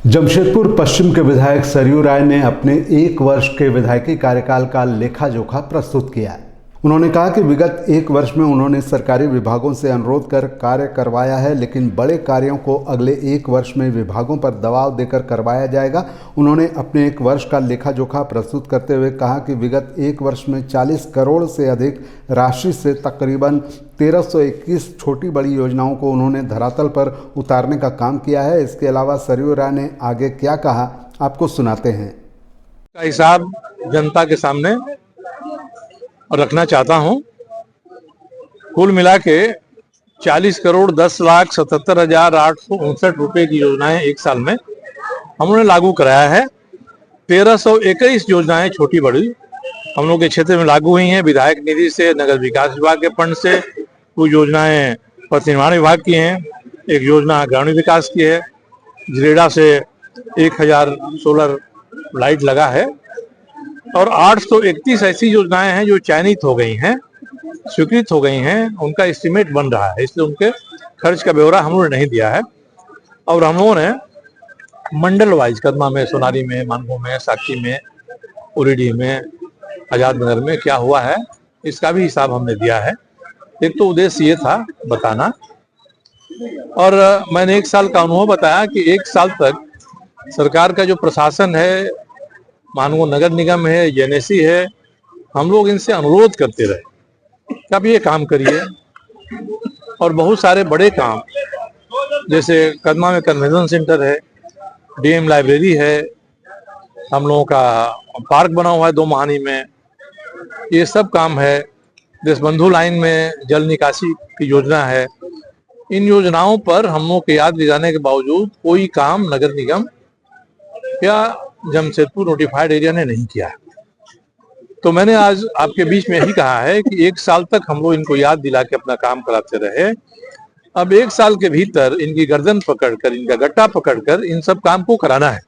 जमशेदपुर पश्चिम के विधायक सरयू राय ने अपने 1 वर्ष के विधायकी कार्यकाल का लेखा जोखा प्रस्तुत किया। उन्होंने कहा कि विगत 1 वर्ष में उन्होंने सरकारी विभागों से अनुरोध कर कार्य करवाया है, लेकिन बड़े कार्यों को अगले 1 वर्ष में विभागों पर दबाव देकर करवाया जाएगा। उन्होंने अपने 1 वर्ष का लेखा जोखा प्रस्तुत करते हुए कहा कि विगत 1 वर्ष में 40 करोड़ से अधिक राशि से तकरीबन 1321 छोटी बड़ी योजनाओं को उन्होंने धरातल पर उतारने का काम किया है। इसके अलावा सरयू राय ने आगे क्या कहा, आपको सुनाते हैं। का हिसाब जनता के सामने रखना चाहता हूं। कुल मिला के 40 करोड़ 10,77,859 रुपए की योजनाएं 1 साल में हमने लागू कराया है। 1321 योजनाएं छोटी बड़ी हम लोग के क्षेत्र में लागू हुई हैं। विधायक निधि से, नगर विकास विभाग के फंड से कुछ योजनाएं पथ निर्माण विभाग की हैं, एक योजना ग्रामीण विकास की है। जिरेडा से 1000 सोलर लाइट लगा है और 831 ऐसी योजनाएं हैं जो चयनित हो गई हैं, स्वीकृत हो गई हैं, उनका एस्टिमेट बन रहा है, इसलिए उनके खर्च का ब्यौरा हम लोगों ने नहीं दिया है। और हम लोगों ने मंडल वाइज कदमा में, सोनारी में, मानगो में, साक्षी में, उरीडी में, आजाद नगर में क्या हुआ है इसका भी हिसाब हमने दिया है। एक तो उद्देश्य ये था बताना, और मैंने 1 साल का अनुभव बताया कि 1 साल तक सरकार का जो प्रशासन है, मानगो नगर निगम है, जेनेसी है, हम लोग इनसे अनुरोध करते रहे कि आप ये काम करिए। और बहुत सारे बड़े काम, जैसे कदमा में कन्वेंशन सेंटर है, डीएम लाइब्रेरी है, हम लोगों का पार्क बना हुआ है 2 महानी में, ये सब काम है। देशबंधु लाइन में जल निकासी की योजना है। इन योजनाओं पर हम लोग के याद दिलाने के बावजूद कोई काम नगर निगम या जमशेदपुर नोटिफाइड एरिया ने नहीं किया। तो मैंने आज आपके बीच में यही कहा है कि 1 साल तक हम लोग इनको याद दिला के अपना काम कराते रहे। अब 1 साल के भीतर इनकी गर्दन पकड़कर, इनका गट्टा पकड़कर इन सब काम को कराना है।